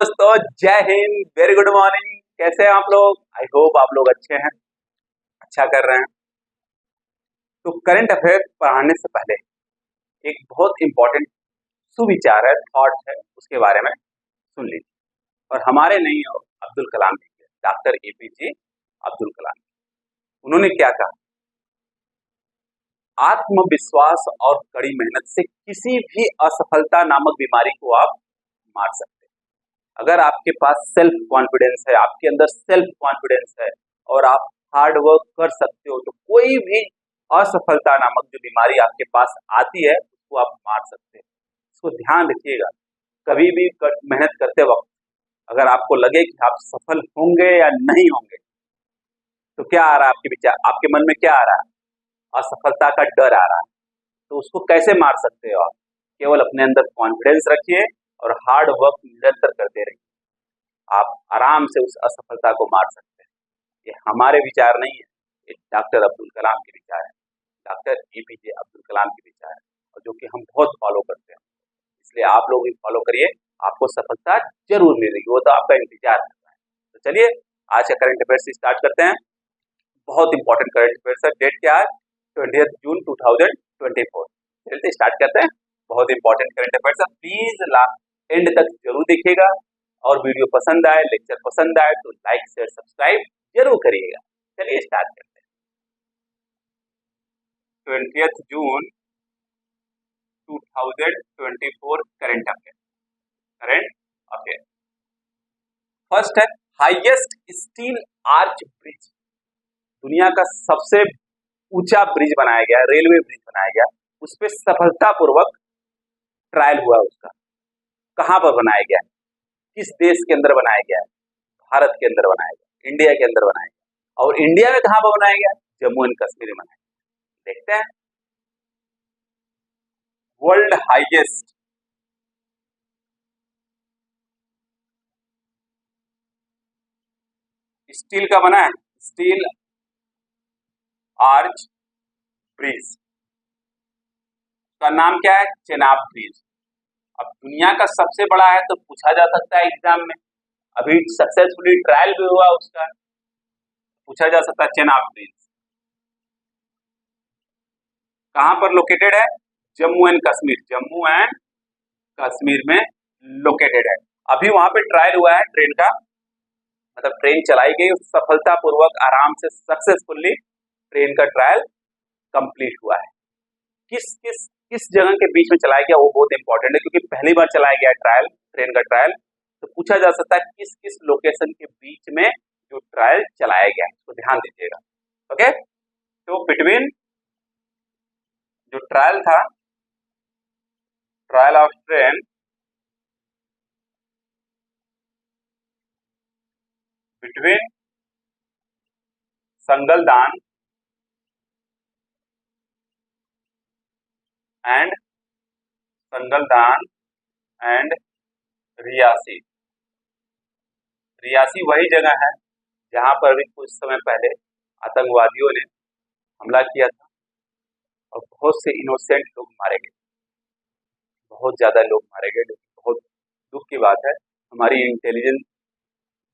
दोस्तों जय Hind, very good morning. कैसे हैं आप लोग? आई होप आप लोग अच्छे हैं, अच्छा कर रहे हैं। तो करंट अफेयर पढ़ाने से पहले एक बहुत इंपॉर्टेंट सुविचार है, थॉट है, उसके बारे में सुन लीजिए। और हमारे नहीं हो, अब्दुल कलाम जी के, डॉक्टर एपीजे अब्दुल कलाम। उन्होंने क्या कहा? आत्मविश्वास और कड़ी मेहनत से किसी भी असफलता नामक बीमारी को आप मार सकते हैं। अगर आपके पास सेल्फ कॉन्फिडेंस है, आपके अंदर सेल्फ कॉन्फिडेंस है और आप हार्ड वर्क कर सकते हो, तो कोई भी असफलता नामक जो बीमारी आपके पास आती है उसको आप मार सकते हैं। इसको ध्यान रखिएगा। कभी भी मेहनत करते वक्त अगर आपको लगे कि आप सफल होंगे या नहीं होंगे, तो क्या आ रहा है आपके विचार, आपके मन में क्या आ रहा है? असफलता का डर आ रहा है। तो उसको कैसे मार सकते हो आप? केवल अपने अंदर कॉन्फिडेंस रखिए और हार्ड वर्क निरंतर करते रहिए। आप आराम से उस असफलता को मार सकते हैं। ये हमारे विचार नहीं है, ये डॉक्टर अब्दुल कलाम के विचार है, डॉक्टर एपीजे अब्दुल कलाम के विचार है, और जो कि हम बहुत फॉलो करते हैं। इसलिए आप लोग भी फॉलो करिए, आपको सफलता जरूर मिलेगी, वो तो आपका इंतजार कर रहा है। तो चलिए आज का करंट अफेयर से स्टार्ट करते हैं। बहुत इंपॉर्टेंट करंट अफेयर है। डेट क्या है? 20 जून 2024। चलिए स्टार्ट करते हैं। बहुत इंपॉर्टेंट करंट अफेयर है, प्लीज एंड तक जरूर देखिएगा। और वीडियो पसंद आए, लेक्चर पसंद आए तो लाइक शेयर सब्सक्राइब जरूर करिएगा। चलिए स्टार्ट करते हैं। 20 जून 2024 current affair. Current affair first है, हाईएस्ट स्टील आर्च ब्रिज। दुनिया का सबसे ऊंचा ब्रिज बनाया गया, रेलवे ब्रिज बनाया गया, उस पर सफलतापूर्वक ट्रायल हुआ। उसका कहां पर बनाया गया है, किस देश के अंदर बनाया गया है? भारत के अंदर बनाया गया, इंडिया के अंदर बनाया गया। और इंडिया में कहां पर बनाया गया? जम्मू एंड कश्मीर में बनाया गया। देखते हैं। वर्ल्ड हाईएस्ट स्टील का बना है, स्टील आर्च ब्रिज का नाम क्या है? चेनाब ब्रिज। अब दुनिया का सबसे बड़ा है तो पूछा जा सकता है एग्जाम में, अभी सक्सेसफुली ट्रायल भी हुआ उसका, पूछा जा सकता है चेनाब ब्रिज कहां पर लोकेटेड है? जम्मू एंड कश्मीर, जम्मू एंड कश्मीर में लोकेटेड है। अभी वहां पे ट्रायल हुआ है ट्रेन का, मतलब ट्रेन चलाई गई सफलतापूर्वक, आराम से सक्सेसफुली ट्रेन का ट्रायल कंप्लीट हुआ है। किस किस किस जगह के बीच में चलाया गया वो बहुत इंपॉर्टेंट है, क्योंकि पहली बार चलाया गया ट्रायल, ट्रेन का ट्रायल। तो पूछा जा सकता है किस किस लोकेशन के बीच में जो ट्रायल चलाया गया है, तो ध्यान दीजिएगा। ओके, तो बिटवीन जो ट्रायल था, trial of train between Sangaldan and Sangaldan and Reasi. Reasi वही जगह है जहां पर भी कुछ समय पहले आतंकवादियों ने हमला किया था और बहुत से इनोसेंट लोग मारे गए, बहुत ज्यादा लोग मारे गए। लेकिन बहुत दुख की बात है, हमारी इंटेलिजेंस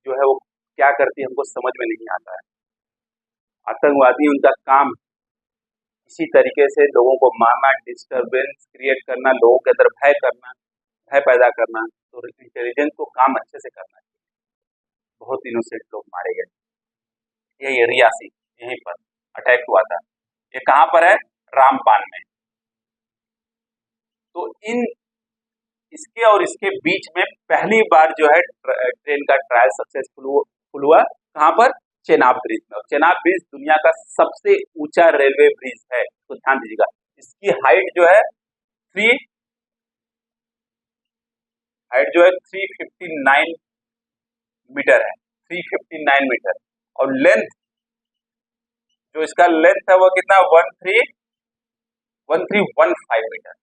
जो है वो क्या करती है हमको समझ में नहीं आता है। आतंकवादी, उनका काम इसी तरीके से लोगों को मारना, डिस्टरबेंस क्रिएट करना, लोगों के अंदर भय करना, भय पैदा करना। तो इंटेलिजेंस को काम अच्छे से करना चाहिए। बहुत इनोसेंट लोग मारे गए। ये रियासी, यहीं पर अटैक हुआ था। ये कहां पर है? रामबान में। तो इन इसके और इसके बीच में पहली बार जो है ट्रेन का ट्रायल सक्सेसफुल हुआ। कहां पर? चेनाब ब्रिज में। चेनाब ब्रिज दुनिया का सबसे ऊंचा रेलवे ब्रिज है, तो ध्यान दीजिएगा। इसकी हाइट जो है 359 मीटर है, 359 मीटर। और लेंथ, जो इसका लेंथ है वो कितना? 1315 मीटर,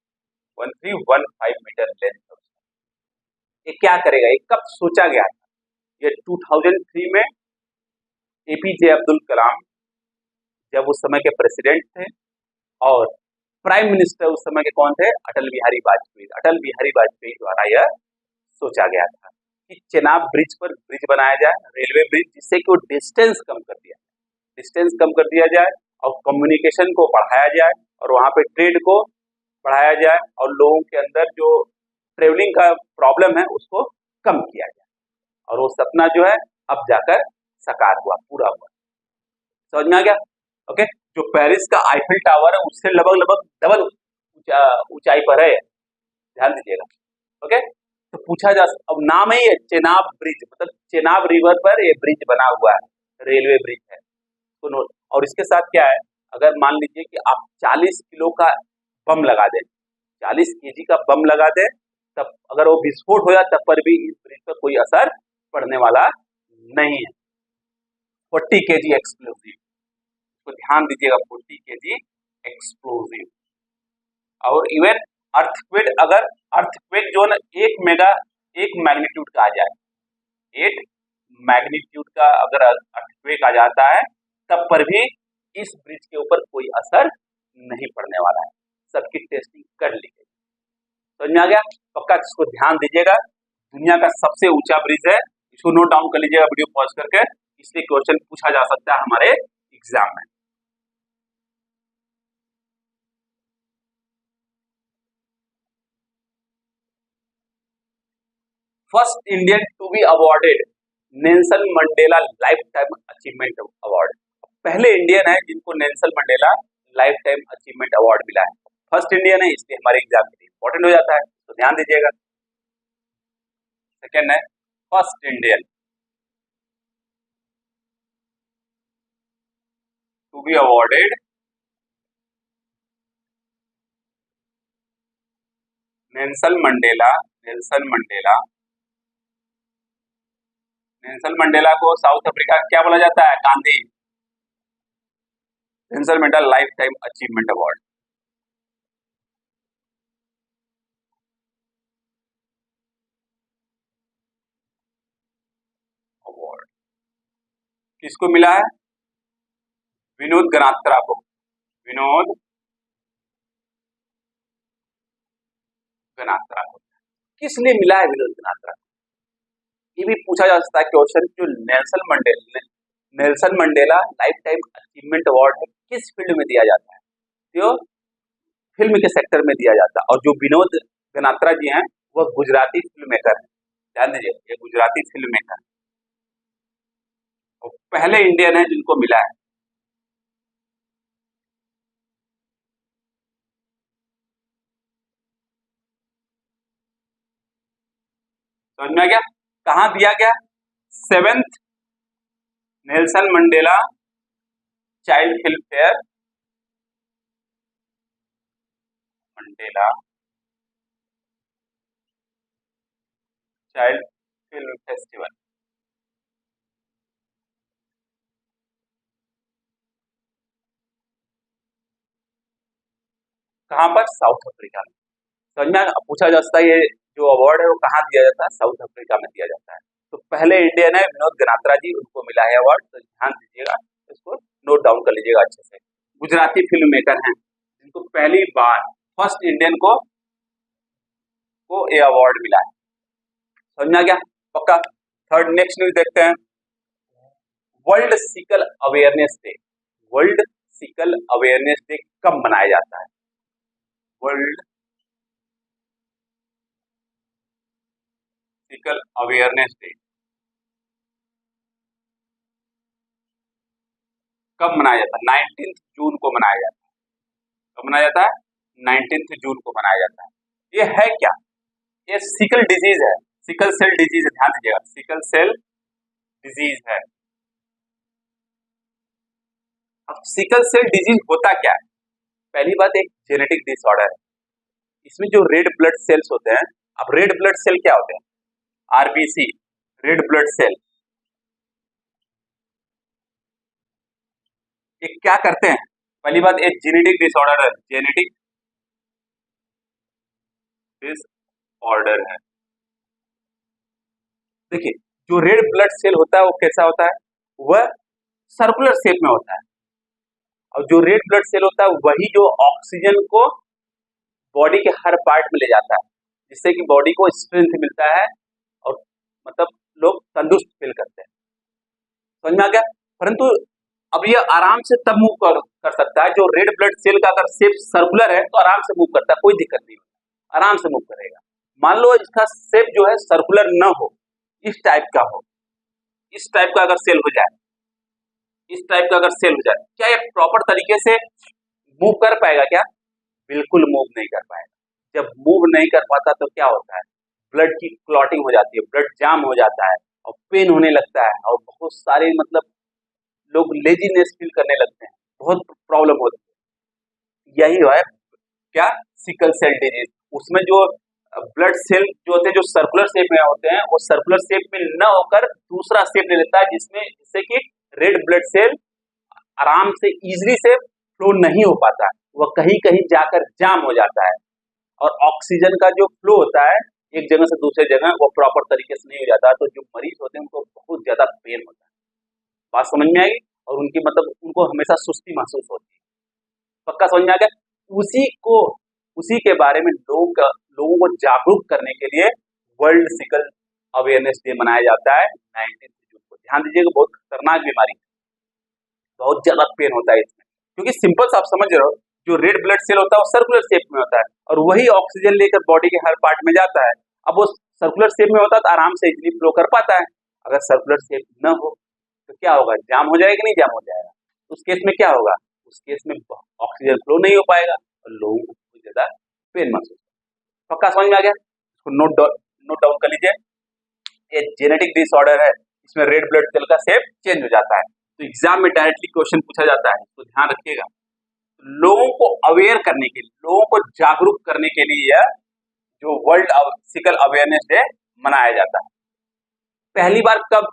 1315 मीटर लेंथ है। ये क्या करेगा? ये कब सोचा गया था? ये 2003 में एपीजे अब्दुल कलाम जब उस समय के प्रेसिडेंट थे, और प्राइम मिनिस्टर उस समय के कौन थे? अटल बिहारी वाजपेयी। अटल बिहारी वाजपेयी द्वारा यह सोचा गया था। कि चेनाब ब्रिज पर ब्रिज बनाया जाए, रेलवे ब्रिज, जिससे कि वो डिस्टेंस कम कर दिया जाए और कम्युनिकेशन को बढ़ाया जाए और वहाँ पे ट्रेड को बढ़ाया जाए और लोगों के अंदर जो ट्रेवलिंग का प्रॉब्लम है उसको कम किया जाए। और वो सपना जो है अब जाकर साकार हुआ, पूरा हुआ। समझ में आ गया? ओके। जो पेरिस का आईफिल टावर है उससे लगभग डबल ऊंचाई पर है, ध्यान दीजिएगा। ओके। तो पूछा जा, अब नाम ही है चेनाब ब्रिज, मतलब चेनाब रिवर पर ये ब्रिज बना हुआ है, रेलवे ब्रिज है। तो और इसके साथ क्या है, अगर मान लीजिए कि आप 40 किलो का बम लगा दें, 40 केजी का बम लगा दें, तब अगर वो विस्फोट हो जाए तब पर भी इस ब्रिज पर कोई असर पड़ने वाला नहीं है। 40 केजी एक्सप्लोजिव, तो ध्यान दीजिएगा, 40 केजी एक्सप्लोजिव। और इवन अर्थक्वेक, अगर अर्थक्वेक जो है एक मैग्नीट्यूड का आ जाए, 8 मैग्नीट्यूड का अगर अर्थक्वेक आ जाता है तब पर भी इस ब्रिज के ऊपर कोई असर नहीं पड़ने वाला है। सबकी टेस्टिंग कर ली गई। समझ में आ गया? पक्का इसको ध्यान दीजिएगा। दुनिया का सबसे ऊंचा ब्रिज है, इसको नोट डाउन कर लीजिएगा वीडियो पॉज करके, इसलिए क्वेश्चन पूछा जा सकता है हमारे एग्जाम में। First Indian to be awarded Nelson Mandela lifetime achievement award. पहले इंडियन है जिनको Nelson Mandela lifetime achievement award मिला है। फर्स्ट इंडियन है, इसलिए हमारे एग्जाम के लिए इंपॉर्टेंट हो जाता है, तो ध्यान दीजिएगा। सेकेंड है first Indian to be awarded Nelson Mandela को साउथ अफ्रीका क्या बोला जाता है? Gandhi. Nelson Mandela lifetime achievement award. Award किसको मिला है? विनोद गनात्रा को। विनोद गनात्रा को किस लिए मिला है? विनोद गनात्रा को ये भी पूछा जा सकता है क्वेश्चन, जो Nelson Mandela lifetime achievement award है किस फील्ड में दिया जाता है? तो फिल्म के सेक्टर में दिया जाता है। और जो विनोद गनात्रा जी हैं वह गुजराती फिल्म मेकर है, ध्यान दीजिए, ये गुजराती फिल्म मेकर और पहले इंडियन है जिनको मिला है। समझ में आ गया? कहाँ दिया गया? 7th Nelson Mandela child film fair, Mandela child film festival. कहाँ पर? साउथ अफ्रीका में। समझ में पूछा जा सकता है ये जो अवार्ड है वो कहाँ दिया जाता है? साउथ अफ्रीका में दिया जाता है। तो पहले इंडियन है विनोद गनात्रा जी, उनको मिला है अवार्ड, तो ध्यान दीजिएगा, इसको नोट डाउन कर लीजिएगा अच्छे से। गुजराती फिल्म मेकर हैं जिनको पहली बार फर्स्ट इंडियन को ये अवार्ड मिला है। समझ में आ गया? पक्का। थर्ड नेक्स्ट न्यूज देखते हैं। World sickle awareness day. World sickle awareness day कब मनाया जाता है? वर्ल्ड सिकल अवेयरनेस डे कब मनाया जाता है? 19 जून को मनाया जाता है। कब मनाया जाता है? 19 जून को मनाया जाता है। ये है क्या? ये सिकल डिजीज है, सिकल सेल डिजीज है, ध्यान दीजिएगा, सिकल सेल डिजीज है। अब सिकल सेल डिजीज होता क्या है? पहली बात, एक जेनेटिक डिसऑर्डर है। इसमें जो रेड ब्लड सेल्स होते हैं, अब रेड ब्लड सेल क्या होते हैं? आरबीसी, रेड ब्लड सेल, ये क्या करते हैं? पहली बात, एक जेनेटिक डिसऑर्डर है, जेनेटिक डिसऑर्डर है। देखिए, जो रेड ब्लड सेल होता है वो कैसा होता है? वह सर्कुलर शेप में होता है। और जो रेड ब्लड सेल होता है वही जो ऑक्सीजन को बॉडी के हर पार्ट में ले जाता है, जिससे कि बॉडी को स्ट्रेंथ मिलता है और मतलब लोग तंदुरुस्त फील करते हैं। समझ में आ गया? परंतु अब ये आराम से तब मूव कर सकता है जो रेड ब्लड सेल का अगर शेप सर्कुलर है तो आराम से मूव करता है, कोई दिक्कत नहीं होता, आराम से मूव करेगा। मान लो इसका शेप जो है सर्कुलर न हो, इस टाइप का हो, इस टाइप का अगर सेल हो जाए, इस टाइप का अगर सेल हो जाए, क्या ये प्रॉपर तरीके से मूव कर पाएगा क्या? बिल्कुल मूव नहीं कर पाएगा। जब मूव नहीं कर पाता तो क्या होता है, ब्लड की क्लॉटिंग हो जाती है, ब्लड जाम हो जाता है और पेन होने लगता है और बहुत सारे मतलब लोग लेजीनेस फील करने लगते हैं, बहुत प्रॉब्लम होती है। यही है क्या, सिकल सेल डिजीज। उसमें जो ब्लड सेल जो होते हैं जो सर्कुलर शेप में होते हैं, वो सर्कुलर शेप में न होकर दूसरा शेप ले लेता है, जिससे कि रेड ब्लड सेल आराम से इजीली से फ्लो नहीं हो पाता है, वह कहीं कहीं जाकर जाम हो जाता है और ऑक्सीजन का जो फ्लो होता है एक जगह से दूसरे जगह वो प्रॉपर तरीके से नहीं हो जाता, तो जो मरीज होते हैं उनको बहुत ज्यादा पेन होता है। बात समझ में आएगी? और उनकी मतलब उनको हमेशा सुस्ती महसूस होती है। पक्का समझ में आ गया? उसी को उसी के बारे में लोगों को जागरूक करने के लिए वर्ल्ड सिकल अवेयरनेस डे मनाया जाता है 19 जून को। ध्यान दीजिएगा, बहुत खतरनाक बीमारी है, बहुत ज्यादा पेन होता है इसमें, क्योंकि सिंपल सा आप समझ रहे हो, जो रेड ब्लड सेल होता है वो सर्कुलर शेप में होता है और वही ऑक्सीजन लेकर बॉडी के हर पार्ट में जाता है। अब वो सर्कुलर शेप में होता है तो आराम से इजिली फ्लो कर पाता है। अगर सर्कुलर शेप न हो तो क्या होगा, जाम हो जाएगा, नहीं जाम हो जाएगा? उस केस में क्या होगा, उस केस में ऑक्सीजन फ्लो नहीं हो पाएगा और लोगों को बहुत ज्यादा पेन महसूस होगा। पक्का समझ में आ गया? इसको नोट डाउन कर लीजिए। ये जेनेटिक डिसऑर्डर है, इसमें रेड ब्लड सेल का शेप चेंज हो जाता है, तो एग्जाम में डायरेक्टली क्वेश्चन पूछा जाता है, तो ध्यान रखिएगा। लोगों को अवेयर करने के लिए, लोगों को जागरूक करने के लिए यह जो वर्ल्ड सिकल अवेयरनेस डे मनाया जाता है। पहली बार कब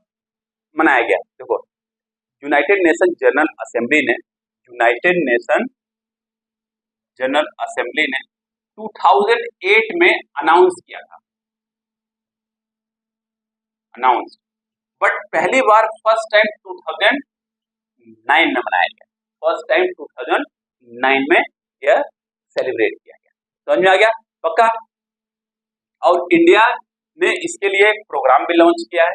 मनाया गया? देखो, यूनाइटेड नेशन जनरल असेंबली ने यूनाइटेड नेशन जनरल असेंबली ने 2008 में अनाउंस किया था, अनाउंस, बट पहली बार फर्स्ट टाइम 2009 में मनाया गया, फर्स्ट टाइम 2009 में यह सेलिब्रेट किया गया। समझ में आ गया? पक्का? और इंडिया ने इसके लिए एक प्रोग्राम भी लॉन्च किया है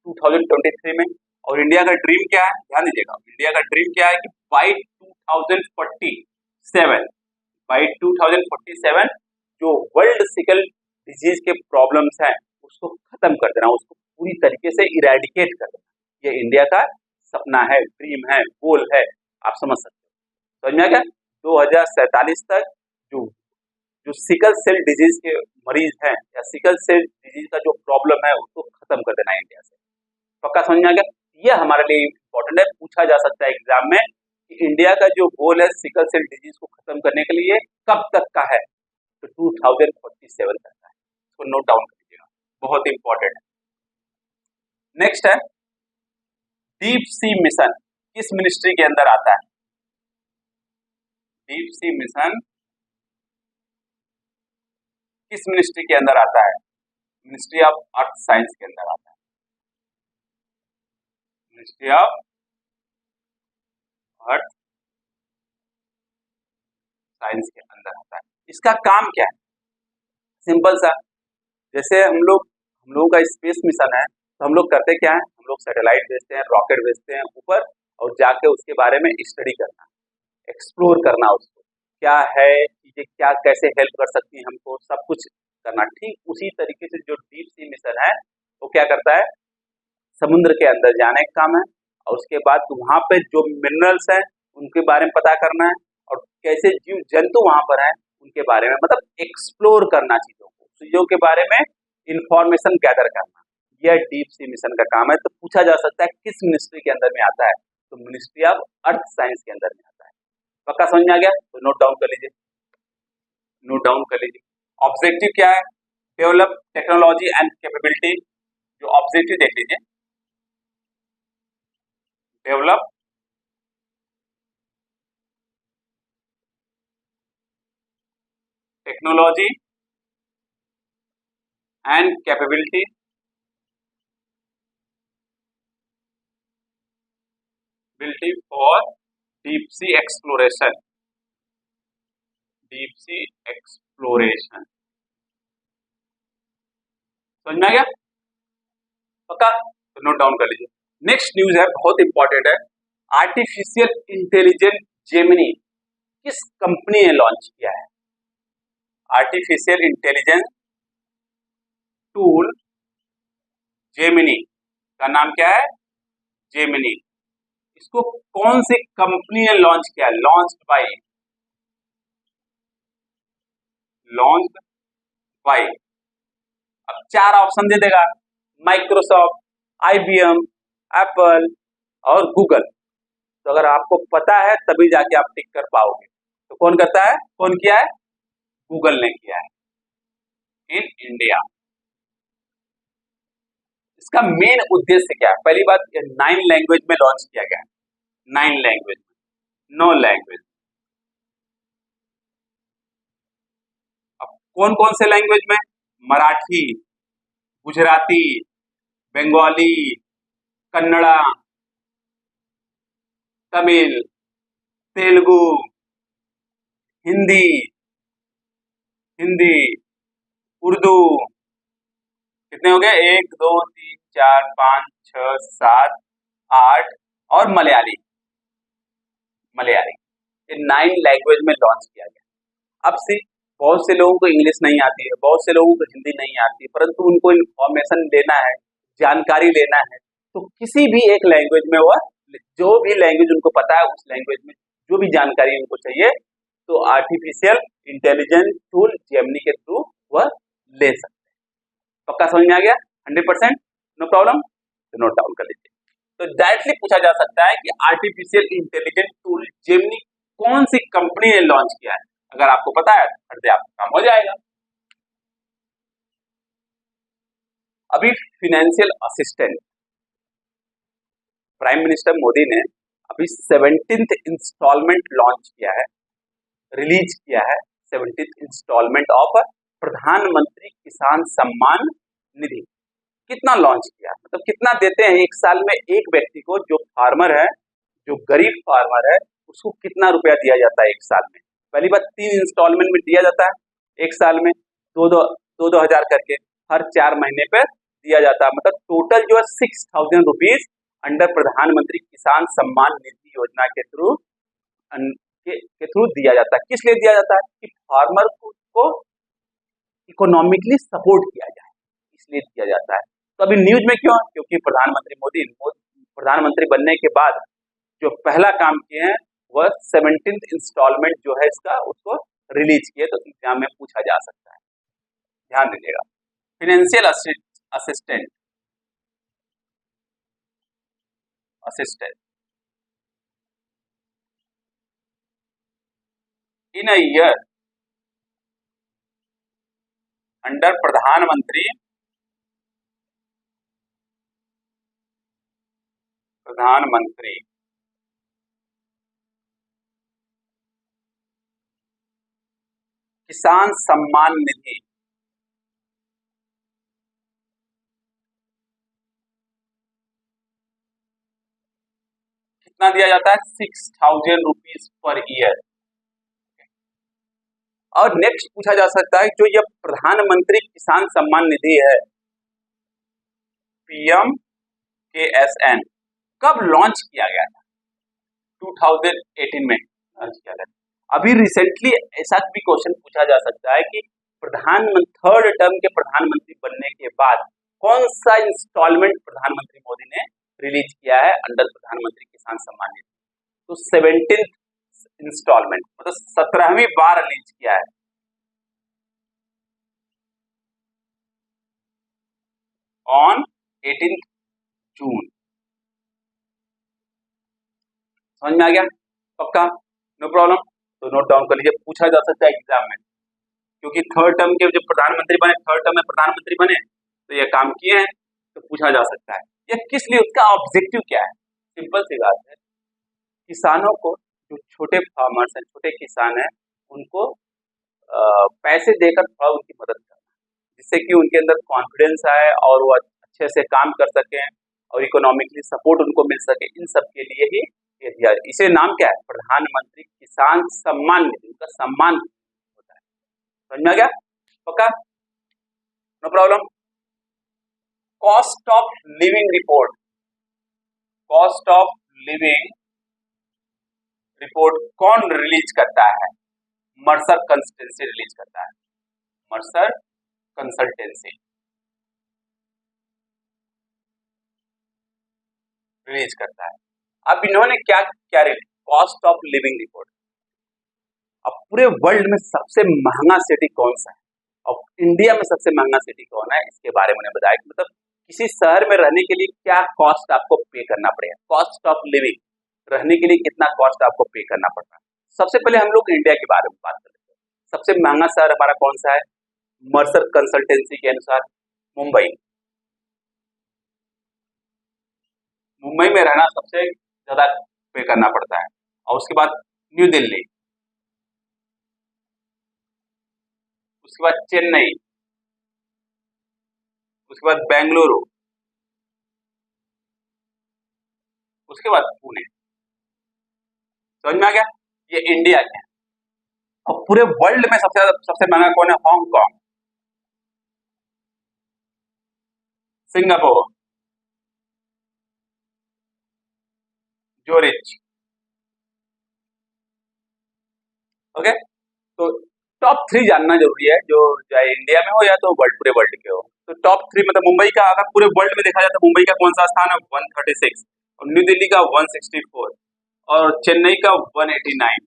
2023 में। और इंडिया का ड्रीम क्या है, ध्यान दीजिएगा, इंडिया का ड्रीम क्या है कि बाई 2047 जो वर्ल्ड सिकल डिजीज के प्रॉब्लम्स हैं उसको खत्म कर देना, उसको पूरी तरीके से इरेडिकेट कर देना। ये इंडिया का सपना है, ड्रीम है, गोल है, आप समझ सकते हो। समझ में आ गया? 2047 तक जो जो सिकल सेल डिजीज के मरीज हैं या सिकल सेल डिजीज का जो प्रॉब्लम है उसको खत्म कर देना है इंडिया से। पक्का समझ में आ गया? ये हमारे लिए इम्पोर्टेंट है, पूछा जा सकता है एग्जाम में कि इंडिया का जो गोल है सिकल सेल डिजीज को खत्म करने के लिए कब तक का है, तो 2047 तक का है। इसको नोट डाउन कर लीजिएगा, बहुत इंपॉर्टेंट है। नेक्स्ट है डीप सी मिशन, किस मिनिस्ट्री के अंदर आता है? डीप सी मिशन किस मिनिस्ट्री के अंदर आता है? मिनिस्ट्री ऑफ अर्थ साइंस के अंदर आता है, मिनिस्ट्री ऑफ अर्थ साइंस के अंदर आता है। इसका काम क्या है? सिंपल सा, जैसे हम लोगों का स्पेस मिशन है, तो हम लोग करते क्या है, हम लोग सैटेलाइट भेजते हैं, रॉकेट भेजते हैं ऊपर, और जाके उसके बारे में स्टडी करना, एक्सप्लोर करना, उसको क्या है, चीजें क्या कैसे हेल्प कर सकती है हमको, सब कुछ करना। ठीक उसी तरीके से जो डीप सी मिशन है वो क्या करता है, समुद्र के अंदर जाने का काम है, और उसके बाद वहां पे जो मिनरल्स हैं उनके बारे में पता करना है, और कैसे जीव जंतु वहां पर हैं उनके बारे में, मतलब एक्सप्लोर करना, चीजों के बारे में इंफॉर्मेशन गैदर करना। यह डीप सी मिशन का काम है। तो पूछा जा सकता है किस मिनिस्ट्री के अंदर में आता है, तो मिनिस्ट्री ऑफ अर्थ साइंस के अंदर में आता है। पक्का समझ में आ गया? तो नोट डाउन कर लीजिए, नोट डाउन कर लीजिए। ऑब्जेक्टिव क्या है? Develop technology and capability. जो ऑब्जेक्टिव देख लीजिए, develop technology and capability for deep sea exploration, deep sea exploration. समझ में आ गया? पक्का, तो नोट डाउन कर लीजिए। नेक्स्ट न्यूज है, बहुत इंपॉर्टेंट है। आर्टिफिशियल इंटेलिजेंस जेमिनी किस कंपनी ने लॉन्च किया है? आर्टिफिशियल इंटेलिजेंस टूल जेमिनी का नाम क्या है? जेमिनी। इसको कौन सी कंपनी ने लॉन्च किया? Launch by. अब चार ऑप्शन दे देगा, माइक्रोसॉफ्ट, IBM, एप्पल और गूगल। तो अगर आपको पता है तभी जाके आप टिक कर पाओगे। तो कौन करता है, कौन किया है? गूगल ने किया है इन इंडिया। इसका मेन उद्देश्य क्या है? पहली बात, 9 लैंग्वेज में लॉन्च किया गया है। 9 लैंग्वेज, 9 लैंग्वेज। अब कौन कौन से लैंग्वेज में? मराठी, गुजराती, बंगाली, कन्नड़ा, तमिल, तेलुगु, हिंदी, उर्दू। कितने हो गए? 1 2 3 4 5 6 7 8 और मलयाली। ये 9 लैंग्वेज में लॉन्च किया गया। अब से बहुत से लोगों को इंग्लिश नहीं आती है, बहुत से लोगों को हिंदी नहीं आती है, परंतु उनको इंफॉर्मेशन लेना है, जानकारी लेना है, तो किसी भी एक लैंग्वेज में वह, जो भी लैंग्वेज उनको पता है उस लैंग्वेज में जो भी जानकारी उनको चाहिए, तो आर्टिफिशियल इंटेलिजेंस टूल जेमिनी के थ्रू वह ले सकते हैं। पक्का समझ में आ गया? 100%, नो प्रॉब्लम, तो नोट डाउन कर लीजिए। तो डायरेक्टली पूछा जा सकता है कि आर्टिफिशियल इंटेलिजेंस टूल जेमिनी कौन सी कंपनी ने लॉन्च किया है? अगर आपको पता है तो आपका काम हो जाएगा। अभी financial assistant prime minister Modi ने अभी 17th इंस्टॉलमेंट लॉन्च किया है, रिलीज किया है। 17th इंस्टॉलमेंट ऑफ प्रधानमंत्री किसान सम्मान निधि। कितना लॉन्च किया, मतलब कितना देते हैं एक साल में एक व्यक्ति को, जो फार्मर है, जो गरीब फार्मर है, उसको कितना रुपया दिया जाता है एक साल में? पहली बात, 3 इंस्टॉलमेंट में दिया जाता है एक साल में, दो हजार करके हर 4 महीने पे दिया जाता है। मतलब टोटल जो है 6000 रुपीज अंडर प्रधानमंत्री किसान सम्मान निधि योजना के थ्रू दिया जाता है। किस लिए दिया जाता है? कि फार्मर को इकोनॉमिकली सपोर्ट किया जाए, इसलिए दिया जाता है। तो अभी न्यूज में क्यों? क्योंकि प्रधानमंत्री मोदी प्रधानमंत्री बनने के बाद जो पहला काम किए हैं वह 17th इंस्टॉलमेंट जो है इसका, उसको रिलीज किए। तो एग्जाम में पूछा जा सकता है, ध्यान दीजिएगा। Financial assistant in a year under प्रधानमंत्री किसान सम्मान निधि। कितना दिया जाता है? 6000 रुपीज पर ईयर। और नेक्स्ट पूछा जा सकता है, जो यह प्रधानमंत्री किसान सम्मान निधि है, PMKSN, कब लॉन्च किया गया था? 2018 में लॉन्च किया गया। अभी रिसेंटली ऐसा भी क्वेश्चन पूछा जा सकता है कि प्रधानमंत्री थर्ड टर्म के प्रधानमंत्री बनने के बाद कौन सा इंस्टॉलमेंट प्रधानमंत्री मोदी ने रिलीज किया है अंडर प्रधानमंत्री किसान सम्मान निधि? तो 17th इंस्टॉलमेंट, मतलब 17वीं बार रिलीज किया है। ऑन 18th जून। समझ में आ गया? पक्का, नो प्रॉब्लम, तो नोट डाउन कर लीजिए। पूछा जा सकता है एग्जाम में, क्योंकि थर्ड टर्म के जब प्रधानमंत्री बने, थर्ड टर्म में प्रधानमंत्री बने तो ये काम किए हैं, तो पूछा जा सकता है। ये किस लिए, उसका ऑब्जेक्टिव क्या है? सिंपल सी बात है, किसानों को, जो छोटे फार्मर्स हैं, छोटे किसान हैं, उनको पैसे देकर थोड़ा उनकी मदद करना, जिससे कि उनके अंदर कॉन्फिडेंस आए और वो अच्छे से काम कर सकें और इकोनॉमिकली सपोर्ट उनको मिल सके। इन सब के लिए ही ये दिया। इसे नाम क्या है? प्रधानमंत्री किसान सम्मान निधि, उनका सम्मान होता है। समझ में आ गया? पक्का, no problem. Cost of living report, cost of living report कौन रिलीज करता है? मर्सर कंसल्टेंसी रिलीज करता है, मर्सर कंसल्टेंसी रिलीज करता है। अब इन्होंने क्या क्या कॉस्ट ऑफ लिविंग रिपोर्ट, अब पूरे वर्ल्ड में सबसे महंगा सिटी कौन सा है और इंडिया में सबसे महंगा सिटी कौन है, इसके बारे में उन्हें बताया कि मतलब किसी शहर में रहने के लिए क्या कॉस्ट आपको पे करना पड़ेगा, कॉस्ट ऑफ लिविंग, रहने के लिए कितना कॉस्ट आपको पे करना पड़ता है। सबसे पहले हम लोग इंडिया के बारे में बात कर लेते हैं। सबसे महंगा शहर हमारा कौन सा है? मर्सर कंसल्टेंसी के अनुसार मुंबई, मुंबई में रहना सबसे ज्यादा पे करना पड़ता है। और उसके बाद न्यू दिल्ली, उसके बाद चेन्नई, उसके बाद बेंगलुरु, उसके बाद पुणे। समझ में आ गया? ये इंडिया के हैं। और पूरे वर्ल्ड में सबसे महंगा कौन है? Hong Kong, Singapore, Zurich. ओके, तो टॉप 3 जानना जरूरी है, जो चाहे इंडिया में हो या तो पूरे वर्ल्ड के हो। तो टॉप 3 मतलब मुंबई का, अगर पूरे वर्ल्ड में देखा जाए तो मुंबई का कौन सा स्थान है? 136, और न्यू दिल्ली का 164, और चेन्नई का 189,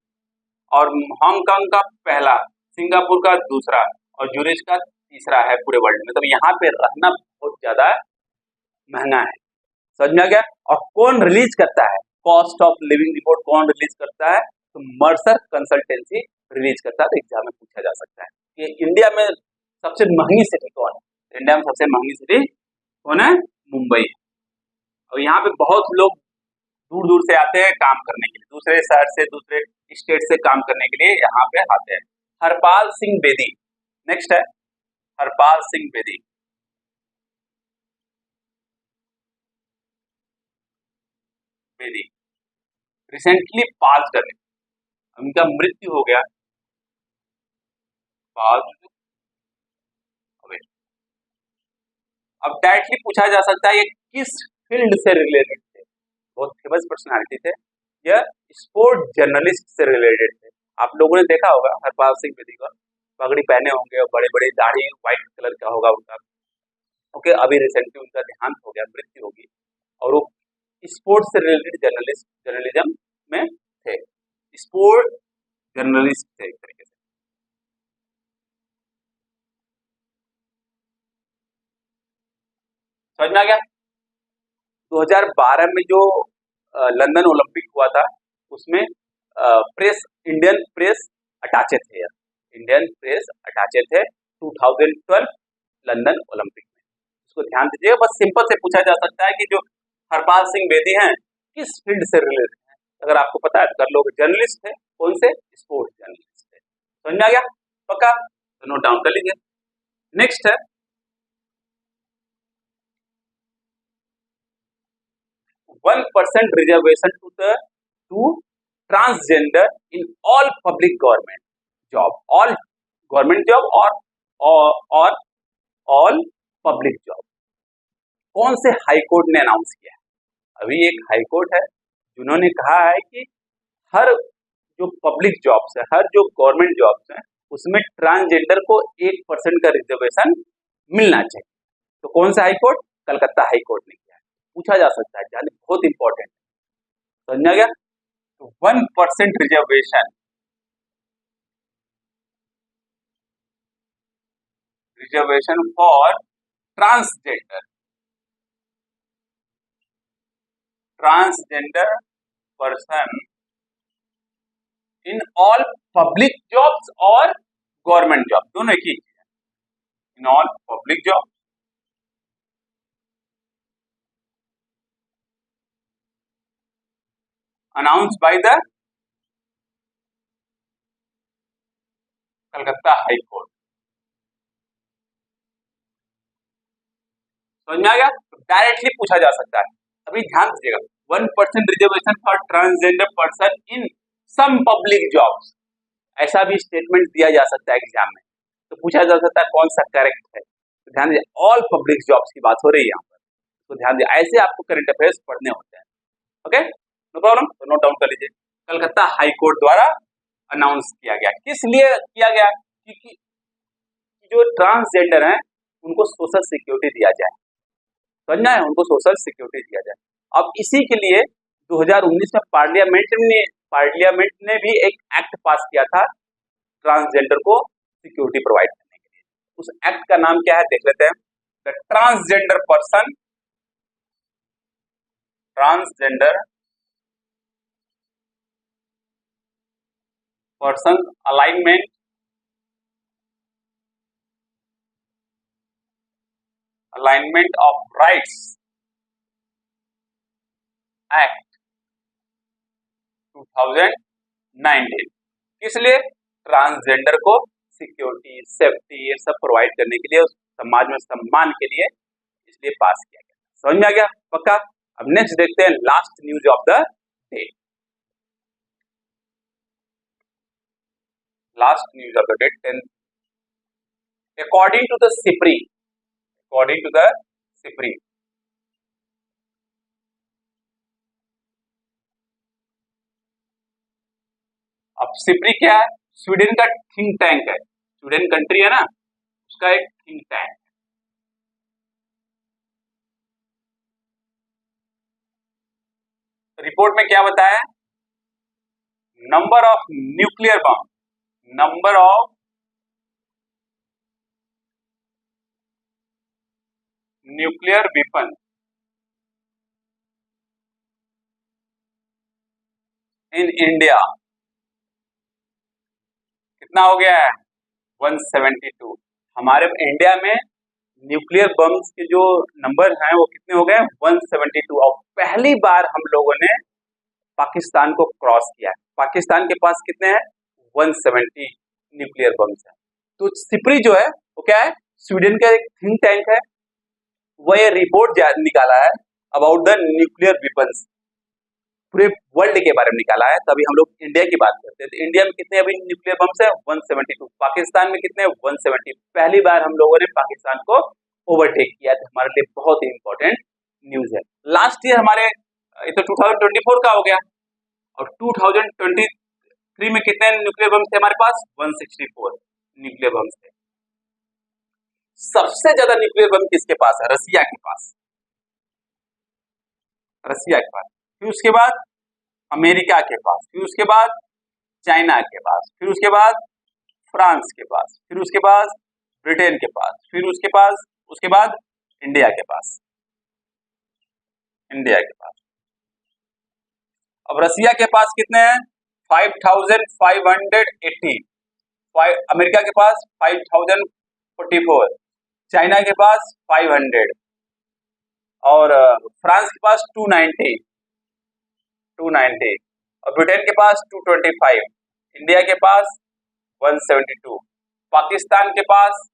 और हांगकांग का पहला, सिंगापुर का दूसरा, और ज्यूरिच का तीसरा है पूरे वर्ल्ड में। तो यहाँ पे रहना बहुत ज्यादा महंगा है। समझ में आ गया? और कौन रिलीज करता है कॉस्ट ऑफ लिविंग रिपोर्ट? कौन रिलीज करता है? तो मर्सर कंसल्टेंसी रिलीज करता है। तो एग्जाम में पूछा जा सकता है कि इंडिया में सबसे महंगी सिटी कौन है? इंडिया में सबसे महंगी सिटी कौन है? मुंबई। और यहाँ पे बहुत लोग दूर दूर से आते हैं काम करने के लिए, दूसरे शहर से, दूसरे स्टेट से काम करने के लिए यहाँ पे आते हैं। हरपाल सिंह बेदी नेक्स्ट है, हरपाल सिंह बेदी। बेदी रिसेंटली पास करने, उनका मृत्यु हो गया। अब डायरेक्टली पूछा जा सकता है ये किस फील्ड से रिलेटेड थे? बहुत फेमस पर्सनालिटी थे, यह स्पोर्ट जर्नलिस्ट से रिलेटेड थे। आप लोगों ने देखा होगा हरपाल सिंह बेदी का, पगड़ी पहने होंगे और बड़े बड़े दाढ़ी व्हाइट कलर का होगा उनका। ओके, अभी रिसेंटली उनका देहांत हो गया, मृत्यु होगी, और वो स्पोर्ट्स से रिलेटेड जर्नलिज्म में थे, स्पोर्ट जर्नलिस्ट थे एक तरीके से। समझ में आ गया? 2012 में जो लंदन ओलंपिक हुआ था, उसमें इंडियन प्रेस अटाचे थे, इंडियन प्रेस अटाचे थे 2012 लंदन ओलंपिक में। इसको ध्यान दीजिएगा, बस सिंपल से पूछा जा सकता है कि जो हरपाल सिंह बेदी हैं किस फील्ड से रिलेटेड हैं। अगर आपको पता है तो कर लो। जर्नलिस्ट थे, कौन से? स्पोर्ट्स जर्नलिस्ट थे। समझ में आ गया? पक्का? तो नोट डाउन कर लीजिए। नेक्स्ट है 1% reservation to transgender in all public government job, all government job और ऑल पब्लिक जॉब। कौन से हाई कोर्ट ने अनाउंस किया है? अभी एक हाई कोर्ट है जिन्होंने कहा है कि हर जो पब्लिक जॉब्स है, हर जो गवर्नमेंट जॉब्स है, उसमें ट्रांसजेंडर को 1% का रिजर्वेशन मिलना चाहिए। तो कौन सा high court? Calcutta high court ने किया है। पूछा जा सकता है, जाने बहुत इंपॉर्टेंट। समझ गया? तो 1% reservation for transgender person in all public jobs और गवर्नमेंट जॉब, दोनों एक ही चीज है। इन all public job announce by the Calcutta high court. समझ में आ गया? तो डायरेक्टली पूछा जा सकता है। अभी ध्यान दीजिएगा, 1% reservation for transgender person in some public jobs, ऐसा भी स्टेटमेंट दिया जा सकता है एग्जाम में। तो पूछा जा सकता है कौन सा करेक्ट है? तो ध्यान दीजिए, ऑल पब्लिक जॉब्स की बात हो रही है यहाँ पर, तो ध्यान दीजिए ऐसे आपको करंट अफेयर्स पढ़ने होते हैं। ओके, नो प्रॉब्लम, तो नोट डाउन कर लीजिए। कलकत्ता हाई कोर्ट द्वारा अनाउंस किया गया, किस लिए किया गया? क्योंकि जो ट्रांसजेंडर हैं उनको सोशल सिक्योरिटी दिया जाए, समझना है, उनको सोशल सिक्योरिटी दिया जाए। अब इसी के लिए 2019 में पार्लियामेंट ने भी एक एक्ट पास किया था ट्रांसजेंडर को सिक्योरिटी प्रोवाइड करने के लिए। उस एक्ट का नाम क्या है देख लेते हैं। The transgender person alignment of rights act 2019। किस लिए? ट्रांसजेंडर को सिक्योरिटी, सेफ्टी, ये सब प्रोवाइड करने के लिए, समाज में सम्मान के लिए, इसलिए पास किया गया। समझ में आ गया? पक्का। अब नेक्स्ट देखते हैं last news of the day. Last news of the day 10, according to the SIPRI, अब सिप्री क्या है? स्वीडन का थिंक टैंक है, स्वीडन कंट्री है ना, उसका एक थिंक टैंक। रिपोर्ट में क्या बताया? Number of nuclear bomb, number of nuclear weapon in India कितना हो गया है? 172। हमारे इंडिया में न्यूक्लियर बम्स के जो नंबर हैं वो कितने हो गए? 172। और पहली बार हम लोगों ने पाकिस्तान को क्रॉस किया है। पाकिस्तान के पास कितने हैं? 170 न्यूक्लियर बम्स हैं। तो सिप्री जो है वो क्या है? स्वीडन का एक थिंक टैंक है, वह ये रिपोर्ट निकाला है अबाउट द न्यूक्लियर वेपन्स, पूरे वर्ल्ड के बारे में निकाला है। तभी हम लोग इंडिया की बात करते हैं, तो इंडिया में कितने अभी न्यूक्लियर बम्स है? 172। पाकिस्तान में कितने? 170। पहली बार हम लोगों ने पाकिस्तान को ओवरटेक किया, तो हमारे लिए बहुत ही इंपॉर्टेंट न्यूज है। लास्ट ईयर हमारे ये तो 2024 का हो गया, और 2023 में कितने न्यूक्लियर बम्स थे हमारे पास? 164 न्यूक्लियर बम्स थे। सबसे ज्यादा न्यूक्लियर बम किसके पास है? रसिया के पास, रसिया के पास। फिर उसके बाद अमेरिका के पास, फिर उसके बाद चाइना के पास, फिर उसके बाद फ्रांस के पास, फिर उसके बाद ब्रिटेन के पास, फिर उसके बाद इंडिया के पास, अब रसिया के पास कितने हैं? 5580, अमेरिका के पास 5044, चाइना के पास 500, और फ्रांस के पास 290, और ब्रिटेन के पास 225, इंडिया के पास 172, पाकिस्तान के पास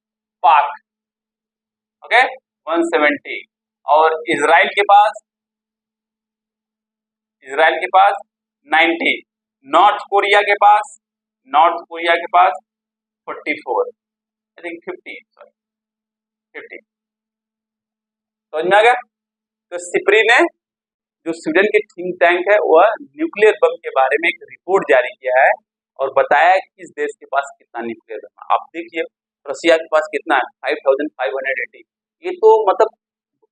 ओके 170, और इजराइल के पास 90, नॉर्थ कोरिया के पास 44, आई थिंक 50। समझ में आ गया? तो सिप्री ने, जो स्वीडन के थिंक टैंक है, वह न्यूक्लियर बम के बारे में एक रिपोर्ट जारी किया है और बताया है कि इस देश के पास कितना न्यूक्लियर बम है। आप देखिए रसिया के पास कितना है? 5580। ये तो मतलब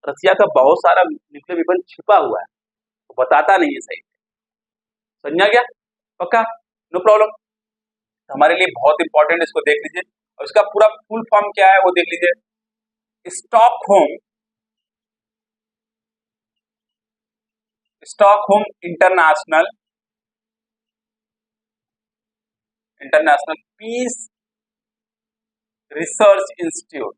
रसिया का बहुत सारा न्यूक्लियर वेपन छिपा हुआ है, तो बताता नहीं है सही। समझ आ गया? पक्का, नो प्रॉब्लम। हमारे लिए बहुत इंपॉर्टेंट, इसको देख लीजिए। और इसका पूरा फुल फॉर्म क्या है वो देख लीजिए। Stockholm International Peace Research Institute,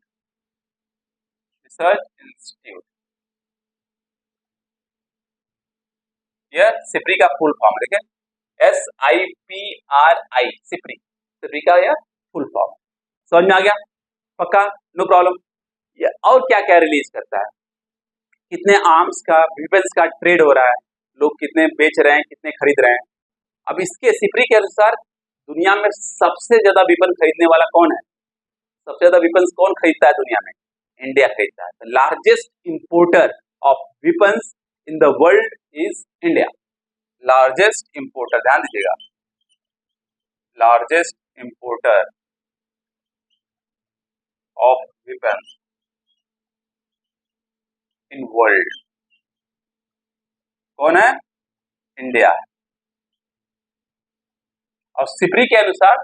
यह सिप्री का फुल फॉर्म देखें, SIPRI, सिप्री का यह फुल फॉर्म। समझ में आ गया? पक्का, नो प्रॉब्लम। और क्या क्या रिलीज करता है? कितने आर्म्स का, वेपन्स का ट्रेड हो रहा है, लोग कितने बेच रहे हैं, कितने खरीद रहे हैं। अब इसके सिप्री के अनुसार दुनिया में सबसे ज्यादा वेपन खरीदने वाला कौन है? सबसे ज्यादा वेपन्स कौन खरीदता है दुनिया में? इंडिया खरीदता है। The largest importer of weapons in the world is India. Largest importer, ध्यान दीजिएगा, largest importer of weapons in world कौन है? इंडिया है। और सिपरी के अनुसार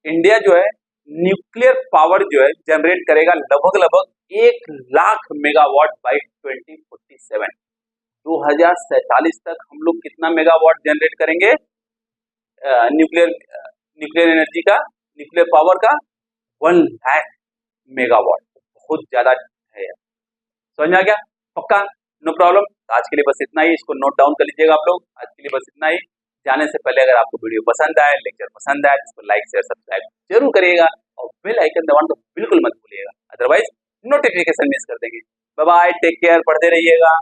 इंडिया जो है न्यूक्लियर पावर जो है जनरेट करेगा लगभग 1,00,000 मेगावाट बाई 2047। 2047 तक हम लोग कितना मेगावाट जनरेट करेंगे न्यूक्लियर एनर्जी का, न्यूक्लियर पावर का? 1,00,000 मेगावाट, बहुत ज्यादा है। समझ में आ गया? पक्का? No problem. आज के लिए बस इतना ही, इसको नोट डाउन कर लीजिएगा आप लोग। आज के लिए बस इतना ही। जाने से पहले अगर आपको वीडियो पसंद आए, लेक्चर पसंद आए, तो लाइक शेयर सब्सक्राइब जरूर करिएगा और बेल आइकन दबाना तो बिल्कुल मत भूलिएगा, अदरवाइज नोटिफिकेशन मिस कर देंगे। बाय बाय, टेक केयर, पढ़ते रहिएगा।